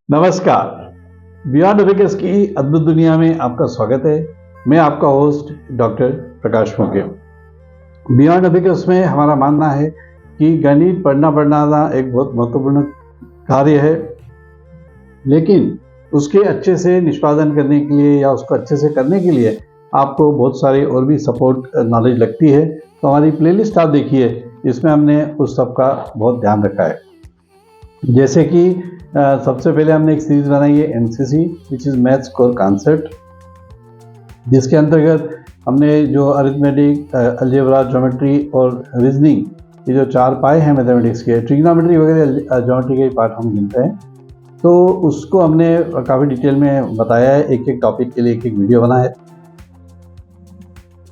नमस्कार। Beyond abacus की अद्भुत दुनिया में आपका स्वागत है। मैं आपका होस्ट डॉक्टर प्रकाश मोगे। बियॉन्ड अबेकस में हमारा मानना है कि गणित पढ़ना एक बहुत महत्वपूर्ण कार्य है, लेकिन उसके अच्छे से निष्पादन करने के लिए या उसको अच्छे से करने के लिए आपको बहुत सारे और भी सपोर्ट नॉलेज लगती है। तो हमारी प्लेलिस्ट आप देखिए, इसमें हमने उस सब का बहुत ध्यान रखा है। जैसे कि सबसे पहले हमने एक सीरीज बनाई है MCC, which is maths core concept, जिसके अंतर्गत हमने जो अरिथमेटिक, अलजेब्रा, ज्योमेट्री और रीजनिंग, ये जो चार पाए हैं मैथमेटिक्स के, ट्रिग्नोमेट्री वगैरह ज्योमेट्री के पार्ट हम गिनते हैं, तो उसको हमने काफ़ी डिटेल में बताया है। एक एक टॉपिक के लिए एक एक वीडियो बना है।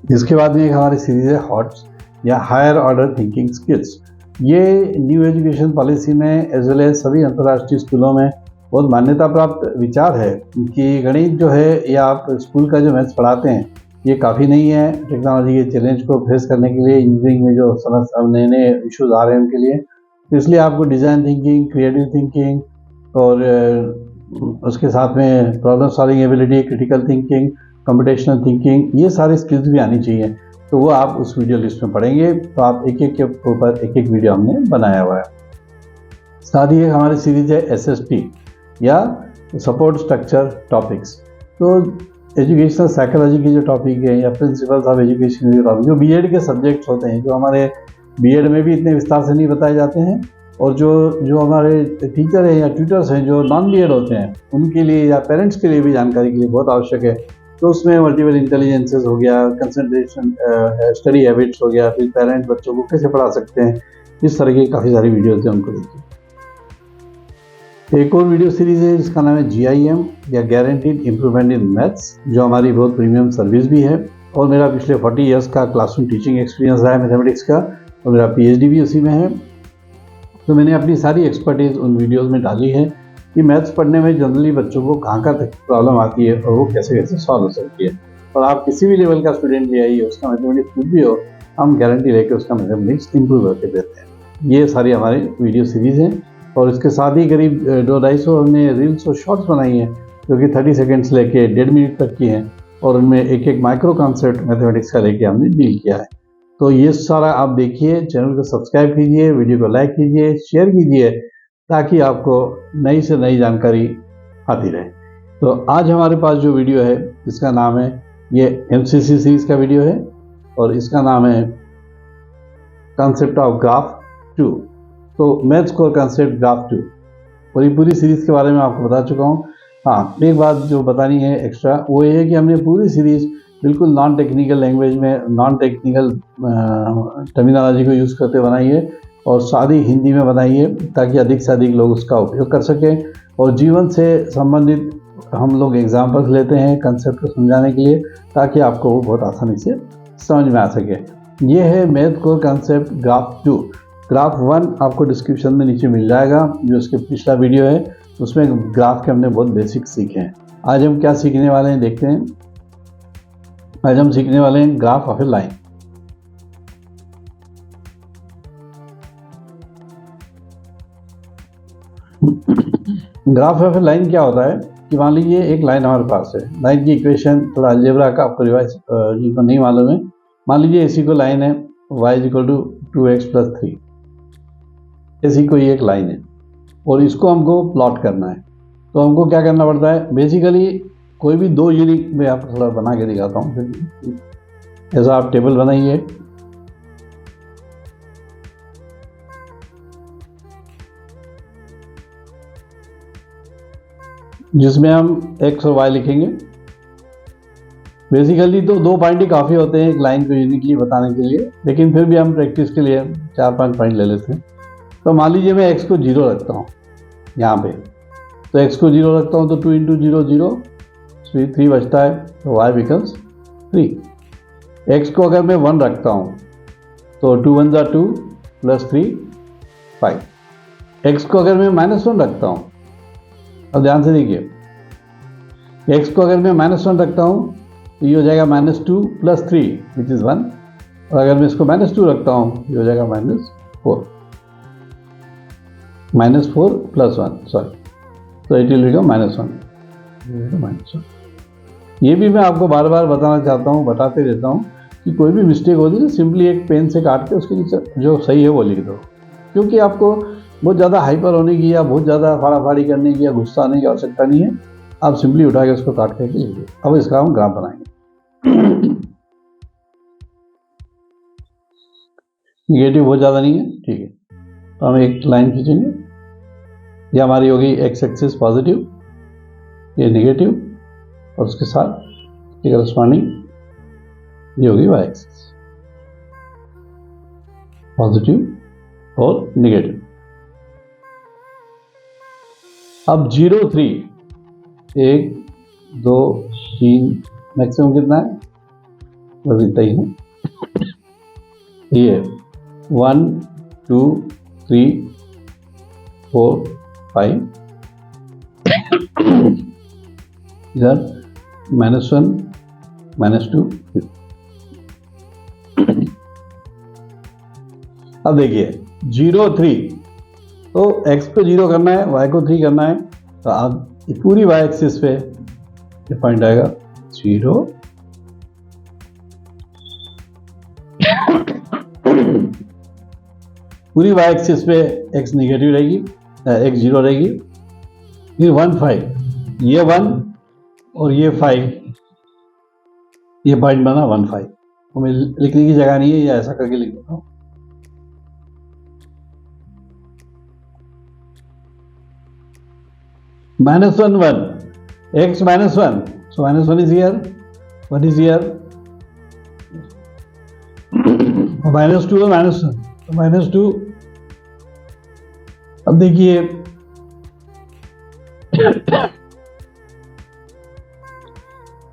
इसके बाद में एक हमारी सीरीज है हॉट्स या हायर ऑर्डर थिंकिंग स्किल्स। ये न्यू एजुकेशन पॉलिसी में एज वेल एज सभी अंतर्राष्ट्रीय स्कूलों में बहुत मान्यता प्राप्त विचार है कि गणित जो है या आप स्कूल का जो मैथ्स पढ़ाते हैं, ये काफ़ी नहीं है टेक्नोलॉजी के चैलेंज को फेस करने के लिए। इंजीनियरिंग में जो समस्या नए नए इश्यूज आ रहे हैं उनके लिए, तो इसलिए आपको डिज़ाइन थिंकिंग, क्रिएटिव थिंकिंग और उसके साथ में problem solving ability, critical thinking, computational thinking, ये सारी स्किल्स भी आनी चाहिए। तो वो आप उस वीडियो लिस्ट में पढ़ेंगे। तो आप एक एक के ऊपर एक एक वीडियो हमने बनाया हुआ है। साथ ही एक हमारी सीरीज है एसएसटी या सपोर्ट स्ट्रक्चर टॉपिक्स। तो एजुकेशनल साइकोलॉजी की जो टॉपिक है या प्रिंसिपल्स ऑफ एजुकेशन के टॉपिक, जो बीएड के सब्जेक्ट्स होते हैं, जो हमारे बीएड में भी इतने विस्तार से नहीं बताए जाते हैं, और जो हमारे टीचर हैं या ट्यूटर्स हैं जो नॉन बीएड होते हैं, उनके लिए या पेरेंट्स के लिए भी जानकारी के लिए बहुत आवश्यक है। तो उसमें मल्टीपल इंटेलिजेंसेस हो गया, कंसंट्रेशन, स्टडी हैबिट्स हो गया, फिर पेरेंट्स बच्चों को कैसे पढ़ा सकते हैं, इस तरह की काफ़ी सारी वीडियोज़ हैं, उनको देखिए। एक और वीडियो सीरीज़ है जिसका नाम है GIM या गारंटीड इम्प्रूवमेंट इन मैथ्स, जो हमारी बहुत प्रीमियम सर्विस भी है। और मेरा पिछले 40 ईयर्स का क्लासरूम टीचिंग एक्सपीरियंस रहा है मैथमेटिक्स का, और मेरा PhD भी उसी में है। तो मैंने अपनी सारी एक्सपर्टीज़ उन वीडियोज़ में डाली है कि मैथ्स पढ़ने में जनरली बच्चों को कहाँ तक प्रॉब्लम आती है और वो कैसे कैसे सॉल्व हो सकती है। और आप किसी भी लेवल का स्टूडेंट ले आइए, उसका मैथमेटिक्स कुछ भी हो, हम गारंटी लेके उसका मैथमेटिक्स इंप्रूव करके देते हैं। ये सारी हमारी वीडियो सीरीज़ हैं। और इसके साथ ही करीब 200-250 हमने रील्स और शॉर्ट्स बनाई हैं, जो कि 30 सेकेंड्स लेके 1.5 मिनट तक की हैं, और उनमें एक एक माइक्रो कॉन्सेप्ट मैथमेटिक्स का लेके हमने डील किया है। तो ये सारा आप देखिए, चैनल को सब्सक्राइब कीजिए, वीडियो को लाइक कीजिए, शेयर कीजिए, ताकि आपको नई से नई जानकारी आती रहे। तो आज हमारे पास जो वीडियो है, इसका नाम है, ये MCC सीरीज का वीडियो है, और इसका नाम है कॉन्सेप्ट ऑफ ग्राफ 2। तो मैथ्स कोर कॉन्सेप्ट ग्राफ 2, और ये पूरी सीरीज़ के बारे में आपको बता चुका हूँ। हाँ, एक बात जो बतानी है एक्स्ट्रा, वो ये है कि हमने पूरी सीरीज़ बिल्कुल नॉन टेक्निकल लैंग्वेज में, नॉन टेक्निकल टर्मिनोलॉजी को यूज़ करते बनाई है, और सारी हिंदी में बनाई है, ताकि अधिक से अधिक लोग उसका उपयोग कर सकें। और जीवन से संबंधित हम लोग एग्जाम्पल्स लेते हैं कंसेप्ट को समझाने के लिए, ताकि आपको वो बहुत आसानी से समझ में आ सके। ये है math core concept graph 2। Graph 1 आपको डिस्क्रिप्शन में नीचे मिल जाएगा, जो उसके पिछला वीडियो है, उसमें ग्राफ के हमने बहुत बेसिक सीखे हैं। आज हम क्या सीखने वाले हैं, देखते हैं। आज हम सीखने वाले हैं graph of A line. Graph of A line क्या होता है कि मान लीजिए एक लाइन हमारे पास है। लाइन की इक्वेशन थोड़ा अलजेब्रा का आपको रिवाइज जिनको नहीं मालूम है, मान लीजिए इसी को लाइन है y = 2x + 3, ऐसी कोई एक लाइन है, और इसको हमको प्लॉट करना है। तो हमको क्या करना पड़ता है, बेसिकली कोई भी दो यूनिट में आपको थोड़ा बना के दिखाता हूँ। फिर ऐसा आप टेबल बनाइए, जिसमें हम x और y लिखेंगे। बेसिकली तो 2 पॉइंट ही काफ़ी होते हैं एक लाइन को यूनिकली बताने के लिए, लेकिन फिर भी हम प्रैक्टिस के लिए 4-5 पॉइंट ले लेते हैं। तो मान लीजिए मैं x को 0 रखता हूँ यहाँ पे, तो x को 0 रखता हूँ, तो 2 × 0 0, 3 बचता है, तो y becomes 3। x को अगर मैं 1 रखता हूँ, तो 2 × 1 = 2 + 3 5। x को अगर मैं -1 रखता हूँ, अब ध्यान से देखिए, x को अगर मैं -1 रखता हूँ, तो ये हो जाएगा -2 + 3 विच इज़ 1, और अगर मैं इसको -2 रखता हूँ, ये हो जाएगा -4 + 1, सॉरी। तो इट विल बिकम -1, -1। ये भी मैं आपको बार बार बताना चाहता हूँ, बताते रहता हूँ कि कोई भी मिस्टेक होती है ना, सिंपली एक पेन से काट के उसके नीचे जो सही है वो लिख दो, क्योंकि आपको बहुत ज़्यादा हाइपर होने की या बहुत ज़्यादा फाड़ाफाड़ी करने की या गुस्सा आने की आवश्यकता नहीं है। आप सिंपली उठा के उसको काट करके लिख दो। अब इसका हम ग्राफ बनाएंगे। निगेटिव बहुत ज़्यादा नहीं है, ठीक है। तो हम एक लाइन खींचेंगे, ये हमारी होगी एक्स एक्सिस पॉजिटिव, ये नेगेटिव, और उसके साथ ये करस्पॉन्डिंग ये होगी वाई एक्सिस, पॉजिटिव और नेगेटिव। अब 0 3 1 2 3 मैक्सिमम कितना है, बस इतना ही है। ये 1 2 3 4 5 इधर -1 -2। अब देखिए 0 3, तो x पे 0 करना है, y को 3 करना है, तो आप पूरी y एक्सिस पे ये पॉइंट आएगा 0 पूरी y एक्सिस पे x नेगेटिव रहेगी, x 0 रहेगी, फिर 1 5, ये 1 और ये 5, ये पॉइंट बना 1 5। तो मैं लिखने की जगह नहीं है, या ऐसा करके लिख देता हूँ। -1 1, x -1, so -1 is here, 1 is here, -2 और -1, तो -2। अब देखिए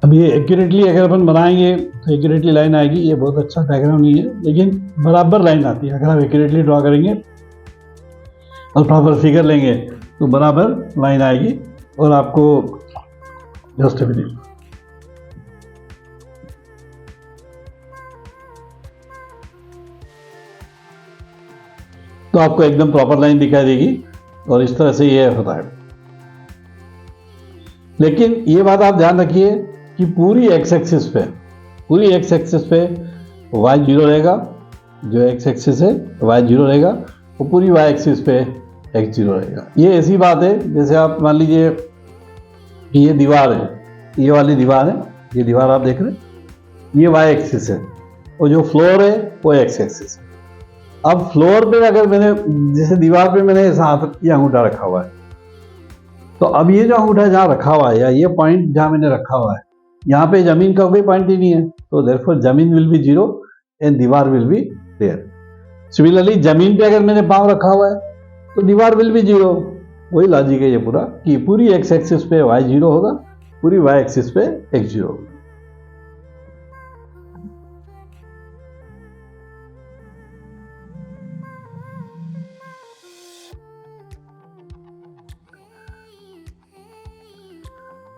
अब ये एक्यूरेटली अगर अपन बनाएंगे तो एक्यूरेटली लाइन आएगी। ये बहुत अच्छा डायग्राम नहीं है, लेकिन बराबर लाइन आती है। अगर आप एक्यूरेटली ड्रॉ करेंगे और प्रॉपर फिगर लेंगे तो बराबर लाइन आएगी। और आपको जस्ट तो आपको एकदम प्रॉपर लाइन दिखाई देगी, और इस तरह से ये होता है। लेकिन ये बात आप ध्यान रखिए कि पूरी एक्स एक्सिस पे y 0 रहेगा, जो एक्स एक्सिस है y 0 रहेगा, और पूरी y एक्सिस पे x 0 रहेगा। ये ऐसी बात है जैसे आप मान लीजिए कि ये दीवार है, ये वाली दीवार है, ये दीवार आप देख रहे हैं, ये y एक्सिस है, और जो फ्लोर है वो x एक्सिस है। अब फ्लोर पे अगर मैंने जैसे दीवार पे मैंने ऐसा हाथ ये अंगूठा रखा हुआ है, तो अब ये जो अंगूठा जहाँ रखा हुआ है या ये पॉइंट जहाँ मैंने रखा हुआ है, यहाँ पे जमीन का कोई पॉइंट ही नहीं है, तो देयरफॉर जमीन विल बी 0 एंड दीवार विल बी देयर। सिमिलरली जमीन पे अगर मैंने पाँव रखा हुआ है तो दीवार विल बी 0। वही लॉजिक है ये पूरा कि पूरी एक्स एक्सिस पे y 0 होगा, पूरी y एक्सिस पे x 0 होगा।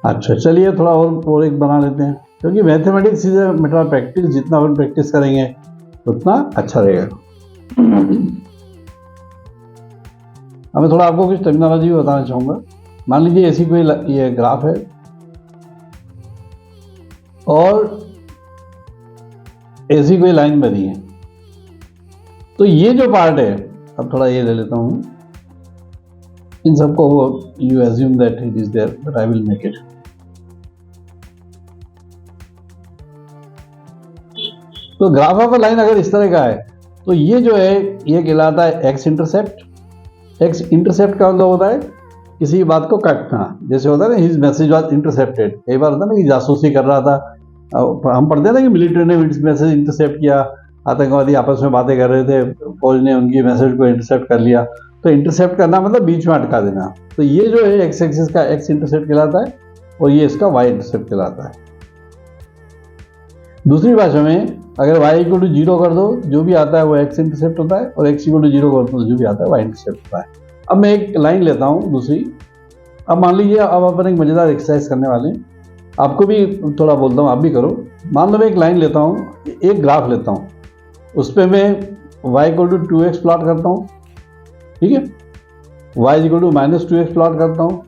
अच्छा चलिए थोड़ा और एक बना लेते हैं, क्योंकि mathematics is matter of practice. जितना अपन प्रैक्टिस करेंगे उतना अच्छा रहेगा। अब मैं थोड़ा आपको कुछ टर्मिनोलॉजी बताना चाहूँगा। मान लीजिए ऐसी कोई ये ग्राफ है और ऐसी कोई लाइन बनी है, तो ये जो पार्ट है, अब थोड़ा ये ले लेता हूँ, इन सबको you assume that it is there but I will make it. तो ग्राफ ऑफ अ लाइन अगर इस तरह का है तो ये जो है ये कहलाता है एक्स इंटरसेप्ट। एक्स इंटरसेप्ट का मतलब होता है किसी बात को काटना। जैसे होता है ना हिज मैसेज वाज इंटरसेप्टेड, कई बार होता है ना कि जासूसी कर रहा था, हम पढ़ते हैं ना कि मिलिट्री ने मैसेज इंटरसेप्ट किया, आतंकवादी आपस में बातें कर रहे थे, फौज ने उनकी मैसेज को इंटरसेप्ट कर लिया। तो इंटरसेप्ट करना मतलब बीच में अटका देना। तो ये जो है एक्स एक्सिस का एक्स इंटरसेप्ट कहलाता है और ये इसका वाई इंटरसेप्ट कहलाता है। दूसरी भाषा में अगर y इक्वल टू 0 कर दो, जो भी आता है वो x इंटरसेप्ट होता है, और x इक्वल टू 0 कर दो, जो भी आता है y इंटरसेप्ट होता है। अब मैं एक लाइन लेता हूँ दूसरी। अब मान लीजिए अब अपन एक मज़ेदार एक्सरसाइज करने वाले हैं, आपको भी थोड़ा बोलता हूँ, आप भी करो। मान लो मैं एक लाइन लेता हूँ, एक ग्राफ लेता हूँ, उस पर मैं y equal to 2x plot करता हूँ, ठीक है, y equal to -2x plot करता हूँ,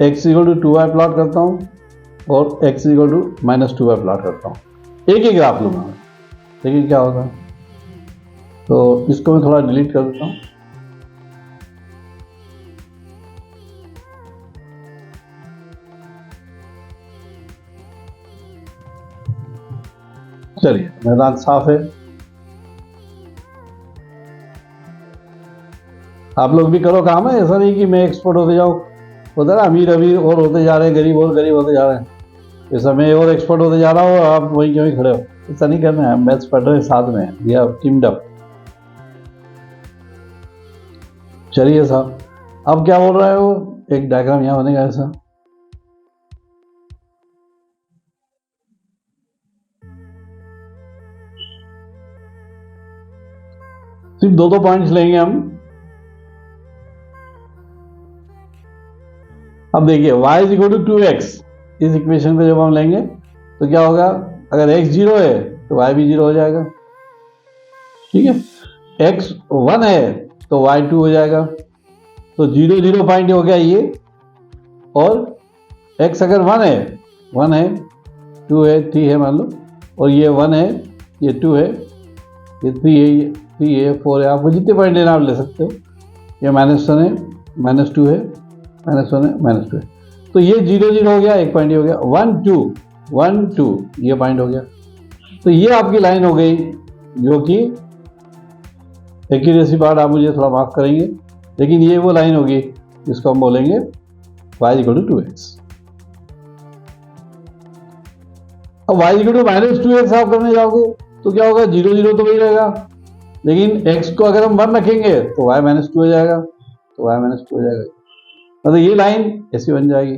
x equal to 2y plot करता हूँ और x equal to -2y plot करता हूँ, एक ही ग्राफ लूँगा मैं, देखिए क्या होगा। तो इसको मैं थोड़ा डिलीट कर देता हूँ। चलिए मैदान साफ है। आप लोग भी करो काम है, ऐसा नहीं कि मैं एक्सपर्ट होते जाऊँ, होता है अमीर अमीर और होते जा रहे हैं, गरीब और गरीब होते जा रहे हैं, ऐसा मैं और एक्सपर्ट होते जा रहा हूँ, आप वहीं क्यों खड़े हो, ऐसा नहीं करना है। मैथ्स पढ़ रहे साथ में, वी हैव टीम्ड अप। चलिए साहब, अब क्या बोल रहे हो, एक डायग्राम यहाँ बनेगा ऐसा, सिर्फ दो पॉइंट्स लेंगे हम। अब देखिए y is equal to 2x, इस इक्वेशन को जब हम लेंगे तो क्या होगा, अगर x 0 है तो y भी 0 हो जाएगा, ठीक है। x 1 है तो y 2 हो जाएगा, तो 0 0 पॉइंट हो गया ये, और x अगर 1 है 2 है 3 है मान लो, और ये 1 है ये 2 है ये 3 है ये 3 है 4 है, आपको जितने पॉइंट लेना आप ले सकते हो। ये -1 है -2 है -1 है -2 है, तो ये 0 0 हो गया, एक पॉइंट हो गया, 1 2 1 2 ये पॉइंट हो गया। तो ये आपकी लाइन हो गई, जो कि एक्यूरेसी पार्ट आप मुझे थोड़ा माफ करेंगे, लेकिन ये वो लाइन होगी जिसको हम बोलेंगे y इक्वल टू 2x। अब y इक्वल टू -2x आप करने जाओगे तो क्या होगा, 0 0 तो वही रहेगा, लेकिन x को अगर हम 1 रखेंगे तो y -2 हो जाएगा, तो y -2 हो जाएगा, मतलब ये लाइन ऐसी बन जाएगी।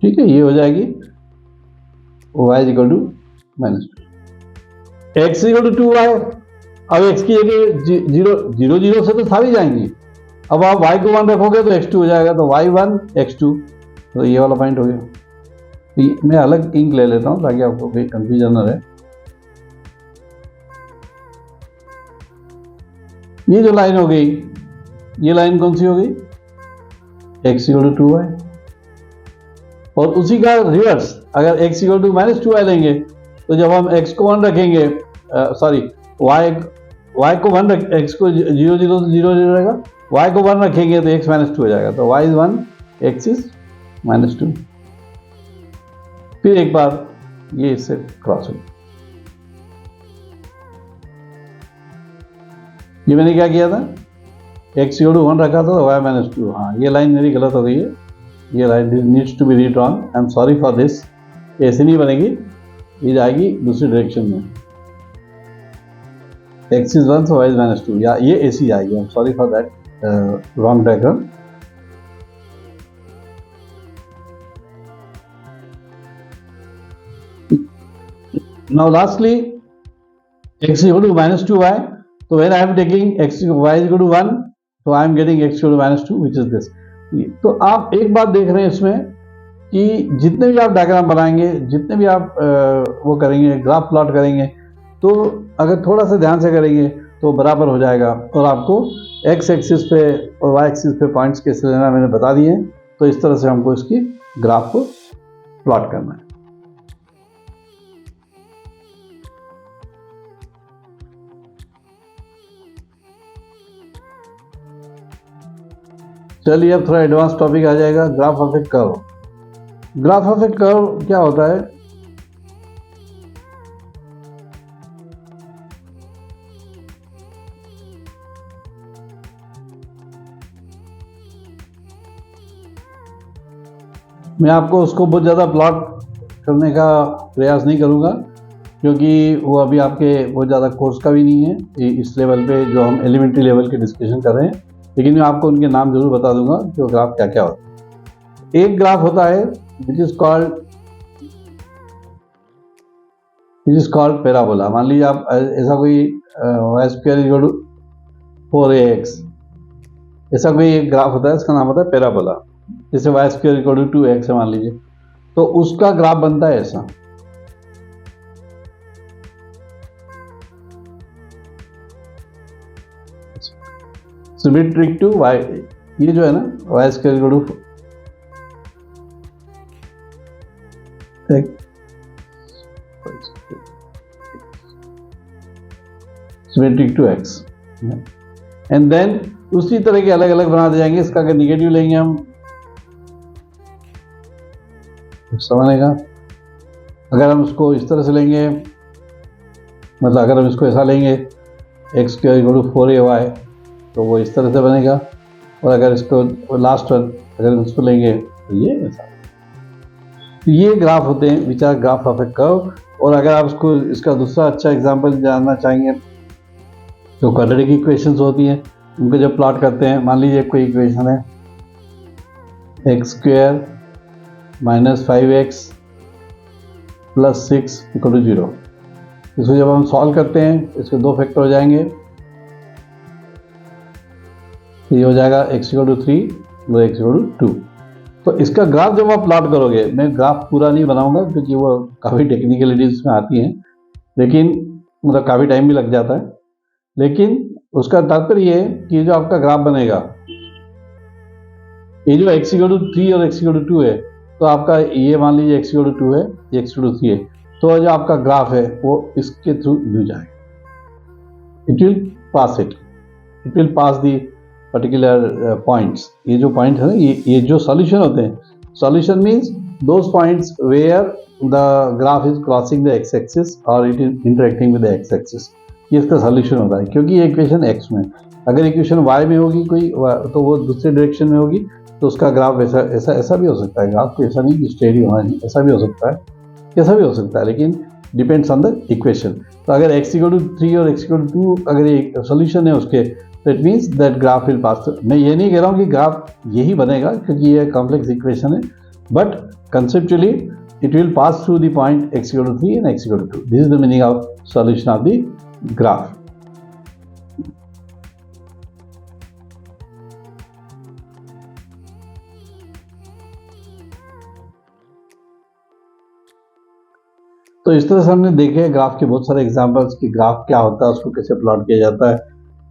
ठीक है, ये हो जाएगी y equal to -2, x equal to 2y। अब x की जगह 0 0 से तो सारी जाएंगी, अब आप y को 1 रखोगे तो x2 हो जाएगा, तो y1 x2, तो ये वाला पॉइंट हो गया। मैं अलग इंक ले लेता हूं ताकि आपको कोई कंफ्यूजन न रहे। ये जो लाइन हो गई, ये लाइन कौन सी हो गई, x इक्वल टू 2y, और उसी का रिवर्स, अगर x इक्वल टू -2y लेंगे तो जब हम x को 1 रखेंगे, सॉरी y को 1 रख, x को 0 0 तो 0 0 रहेगा, y को 1 रखेंगे तो x -2 हो जाएगा, तो y इज 1 x इज -2। फिर एक बार ये इससे क्रॉस हो, ये मैंने क्या किया था, x इक्वल टू 1 रखा था तो y -2, हाँ ये लाइन मेरी गलत हो गई है, ये line needs to be redrawn, I am sorry for this, ऐसे नहीं बनेगी, ये जाएगी दूसरी डायरेक्शन में, x is 1 so y is -2, या ये ऐसी आएगी, I am sorry for that wrong diagram. Now lastly x equal to -2y, so when I am taking x y is equal to 1, so I am getting x equal to -2 which is this। तो आप एक बात देख रहे हैं इसमें कि जितने भी आप डायग्राम बनाएंगे, जितने भी आप वो करेंगे, ग्राफ प्लॉट करेंगे, तो अगर थोड़ा सा ध्यान से करेंगे तो बराबर हो जाएगा, और आपको x एक्सिस पे और y एक्सिस पे पॉइंट्स कैसे लेना मैंने बता दिए हैं, तो इस तरह से हमको इसकी ग्राफ को प्लॉट करना है। चलिए अब थोड़ा एडवांस टॉपिक आ जाएगा, graph of a curve. Graph of a curve क्या होता है, मैं आपको उसको बहुत ज़्यादा प्लॉट करने का प्रयास नहीं करूँगा, क्योंकि वो अभी आपके बहुत ज़्यादा कोर्स का भी नहीं है इस लेवल पे जो हम एलिमेंट्री लेवल के डिस्कशन कर रहे हैं, लेकिन मैं आपको उनके नाम जरूर बता दूंगा कि वो ग्राफ क्या क्या होता है। एक ग्राफ होता है विच इज कॉल्ड पैराबोला। मान लीजिए आप ऐसा कोई y² 4ax, ऐसा कोई एक ग्राफ होता है, इसका नाम होता है पैराबोला। जैसे y² 2x है मान लीजिए, तो उसका ग्राफ बनता है ऐसा। सिमेट्रिक टू वाई, ये जो है ना Y square equal to symmetric to X, and then उसी तरह के अलग अलग बनाते जाएंगे। इसका अगर निगेटिव लेंगे हम समझेगा, अगर हम उसको इस तरह से लेंगे, मतलब अगर हम इसको ऐसा लेंगे x square equal to 4ay तो वो इस तरह से बनेगा, और अगर इसको लास्ट वन अगर हम इसको लेंगे तो ये ऐसा। तो ये ग्राफ होते हैं which are graph of a curve. और अगर आप इसको इसका दूसरा अच्छा एग्जांपल जानना चाहेंगे तो क्वाड्रेटिक इक्वेशंस होती हैं, उनको जब प्लॉट करते हैं, मान लीजिए कोई इक्वेशन है X square minus 5x plus 6 equal to 0। इसको जब हम सॉल्व करते हैं इसके दो फैक्टर हो जाएंगे, ये हो जाएगा x इक्वल टू 3 और x इक्वल टू 2। तो इसका ग्राफ जब आप प्लॉट करोगे, मैं ग्राफ पूरा नहीं बनाऊंगा क्योंकि वो काफ़ी टेक्निकलिटीज इसमें आती हैं, लेकिन मतलब काफ़ी टाइम भी लग जाता है, लेकिन उसका तात्पर्य ये है कि जो आपका ग्राफ बनेगा, ये जो x इक्वल टू 3 और x इक्वल टू 2 है, तो आपका ये मान लीजिए x इक्वल टू 2 है, ये x इक्वल टू 3 है, तो जो आपका ग्राफ है वो इसके थ्रू यू जाएगा, it will pass it, it will pass the particular points. ये जो पॉइंट है ना, ये जो सॉल्यूशन होते हैं, solution means those points where the graph is crossing the X axis और it is interacting with the X axis, ये इसका सॉल्यूशन होता है। क्योंकि ये इक्वेशन एक्स में, अगर इक्वेशन वाई में होगी कोई तो वो दूसरे डायरेक्शन में होगी, तो उसका ग्राफ ऐसा भी हो सकता है। ग्राफ को ऐसा नहीं कि स्ट्रेट ही होना नहीं, ऐसा भी हो सकता है, ऐसा भी हो सकता है, लेकिन डिपेंड्स ऑन द इक्वेशन। तो अगर x इक्वल टू 3 और x इक्वल टू 2 अगर एक सोल्यूशन है उसके, तो it means that graph will pass. मैं ये नहीं कह रहा हूँ कि ग्राफ यही बनेगा क्योंकि ये कॉम्प्लेक्स इक्वेशन है, but conceptually it will pass through the point x equal to 3 and x equal to 2। This is the meaning of solution of the graph. तो इस तरह से हमने देखे ग्राफ के बहुत सारे एग्जांपल्स कि ग्राफ क्या होता है, उसको कैसे प्लॉट किया जाता है,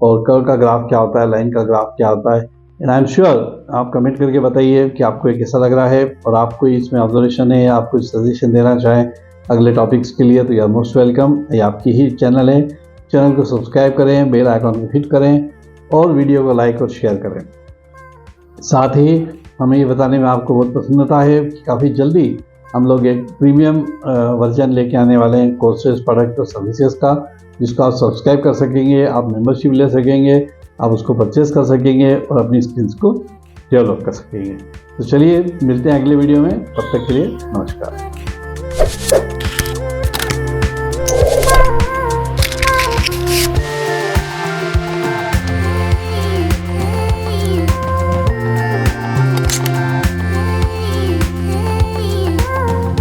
और कर्व का ग्राफ क्या होता है, लाइन का ग्राफ क्या होता है। एंड आई एम श्योर आप कमेंट करके बताइए कि आपको ये कैसा लग रहा है, और आपको इसमें ऑब्जर्वेशन है या आप कुछ सजेशन देना चाहें अगले टॉपिक्स के लिए तो यू आर मोस्ट वेलकम। ये आपकी ही चैनल है, चैनल को सब्सक्राइब करें, बेल आइकॉन को हिट करें और वीडियो को लाइक और शेयर करें। साथ ही हमें ये बताने में आपको बहुत प्रसन्नता है कि काफ़ी जल्दी हम लोग एक प्रीमियम वर्जन लेके आने वाले हैं कोर्सेज, प्रोडक्ट और सर्विसेज का, जिसको आप सब्सक्राइब कर सकेंगे, आप मेंबरशिप ले सकेंगे, आप उसको परचेज कर सकेंगे और अपनी स्किल्स को डेवलप कर सकेंगे। तो चलिए मिलते हैं अगले वीडियो में, तब तक के लिए नमस्कार।